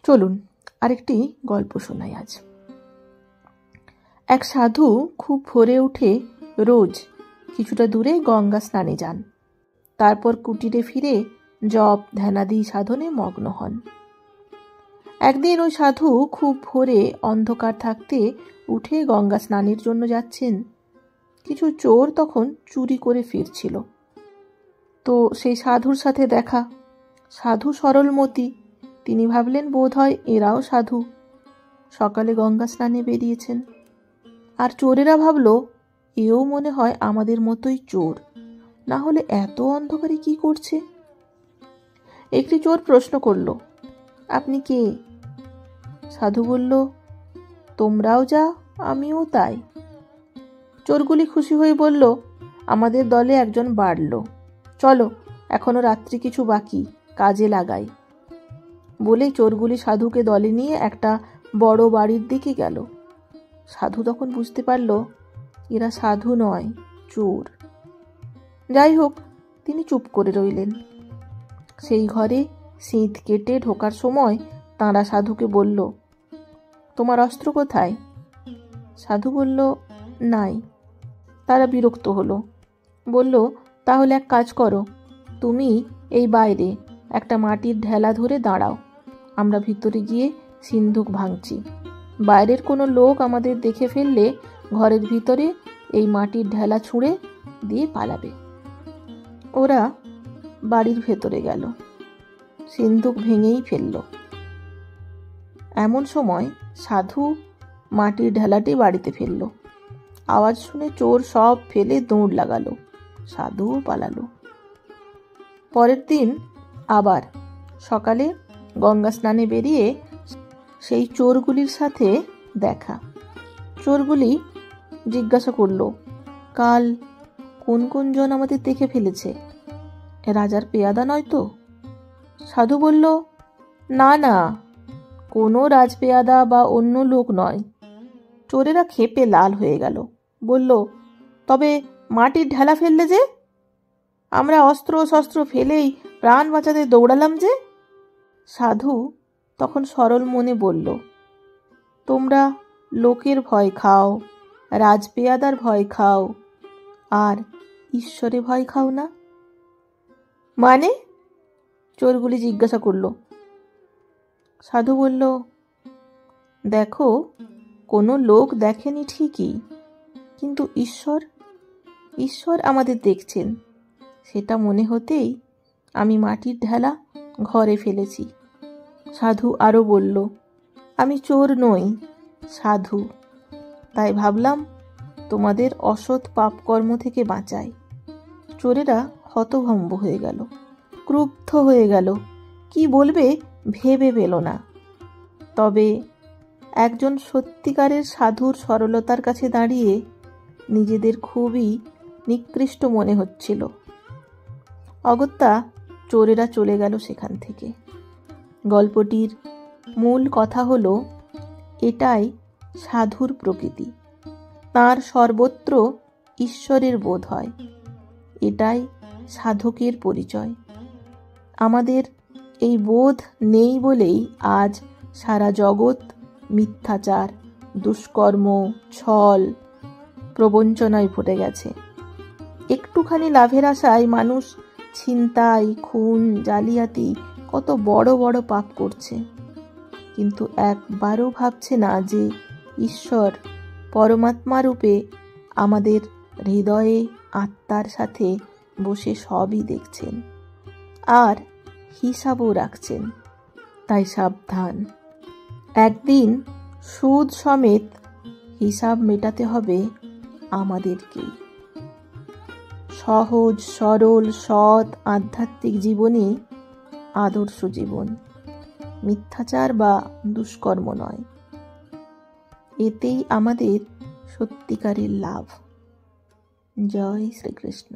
চলুন আরেকটি গল্প শোনাই আজ। এক সাধু খুব ভোরে উঠে রোজ কিছুটা দূরে গঙ্গা স্নানে যান। তারপর কুটিরে ফিরে জপ ধ্যানাদি সাধনে মগ্ন হন। একদিন ওই সাধু খুব ভোরে অন্ধকার থাকতে উঠে গঙ্গা স্নানের জন্য যাচ্ছেন। কিছু চোর তখন চুরি করে ফিরছিল। তো সেই সাধুর সাথে দেখা। সাধু সরলমতি, তিনি ভাবলেন বোধহয় এরাও সাধু, সকালে গঙ্গা স্নানে বেরিয়েছেন। আর চোরেরা ভাবল এও মনে হয় আমাদের মতোই চোর, না হলে এত অন্ধকারে কি করছে। একটি চোর প্রশ্ন করল, আপনি কে? সাধু বলল, তোমরাও যা আমিও তাই। চোরগুলি খুশি হয়ে বলল, আমাদের দলে একজন বাড়ল, চলো এখনো রাত্রি কিছু বাকি, কাজে লাগাই। বলে চোরগুলি সাধুকে দলে নিয়ে একটা বড় বাড়ির দিকে গেল। সাধু তখন বুঝতে পারল এরা সাধু নয়, চোর। যাই হোক, তিনি চুপ করে রইলেন। সেই ঘরে সিঁধ কেটে ঢোকার সময় তাঁরা সাধুকে বলল, তোমার অস্ত্র কোথায়? সাধু বলল, নাই। তারা বিরক্ত হলো, বলল, তাহলে এক কাজ করো, তুমি এই বাইরে একটা মাটির ঢেলা ধরে দাঁড়াও, আমরা ভিতরে গিয়ে সিন্ধুক ভাঙছি। বাইরের কোনো লোক আমাদের দেখে ফেললে ঘরের ভিতরে এই মাটির ঢেলা ছুঁড়ে দিয়ে পালাবে। ওরা বাড়ির ভেতরে গেল, সিন্ধুক ভেঙেই ফেলল। এমন সময় সাধু মাটির ঢেলাটি বাড়িতে ফেলল। আওয়াজ শুনে চোর সব ফেলে দৌড় লাগালো, সাধুও পালালো। পরের দিন আবার সকালে গঙ্গা স্নানে বেরিয়ে সেই চোরগুলির সাথে দেখা। চোরগুলি জিজ্ঞাসা করল, কাল কোন কোন জন আমাদের দেখে ফেলেছে? রাজার পেয়াদা নয় তো? সাধু বলল, না না, কোনো রাজপেয়াদা বা অন্য লোক নয়। চোরেরা ক্ষেপে লাল হয়ে গেল, বলল, তবে মাটির ঢেলা ফেললে যে? আমরা অস্ত্র শস্ত্র ফেলেই প্রাণ বাঁচাতে দৌড়ালাম যে। সাধু তখন সরল মনে বলল, তোমরা লোকের ভয় খাও, রাজপেয়াদার ভয় খাও, আর ঈশ্বরে ভয় খাও না। মানে? চোরগুলি জিজ্ঞাসা করল। সাধু বলল, দেখো, কোনো লোক দেখেনি ঠিকই, কিন্তু ঈশ্বর আমাদের দেখছেন, সেটা মনে হতেই আমি মাটির ঢেলা ঘরে ফেলেছি। সাধু আরও বলল, আমি চোর নই, সাধু, তাই ভাবলাম তোমাদের অসৎ পাপকর্ম থেকে বাঁচাই। চোরেরা হতভম্ব হয়ে গেল, ক্রুদ্ধ হয়ে গেল, কি বলবে ভেবে পেল না। তবে একজন সত্যিকারের সাধুর সরলতার কাছে দাঁড়িয়ে নিজেদের খুবই নিকৃষ্ট মনে হচ্ছিল। অগত্যা চোরেরা চলে গেল সেখান থেকে। গল্পটির মূল কথা হলো, এটাই সাধুর প্রকৃতি, তার সর্বত্র ঈশ্বরের বোধ হয়, এটাই সাধকের পরিচয়। আমাদের এই বোধ নেই বলেই আজ সারা জগৎ মিথ্যাচার, দুষ্কর্ম, ছল, প্রবঞ্চনায় ভরে গেছে। একটুখানি লাভের আশায় মানুষ ছিনতাই, খুন, জালিয়াতি, কত বড় বড় পাপ করছে, কিন্তু একবারও ভাবছে না যে ঈশ্বর পরমাত্মা রূপে আমাদের হৃদয়ে আত্মার সাথে বসে সবই দেখছেন আর হিসাবও রাখছেন। তাই সাবধান, একদিন সুদ সমেত হিসাব মেটাতে হবে আমাদেরকেই। সহজ সরল সৎ আধ্যাত্মিক জীবনই আদর্শ জীবন, মিথ্যাচার বা দুষ্কর্ম নয়। এতেই আমাদের সত্যিকারের লাভ। জয় শ্রীকৃষ্ণ।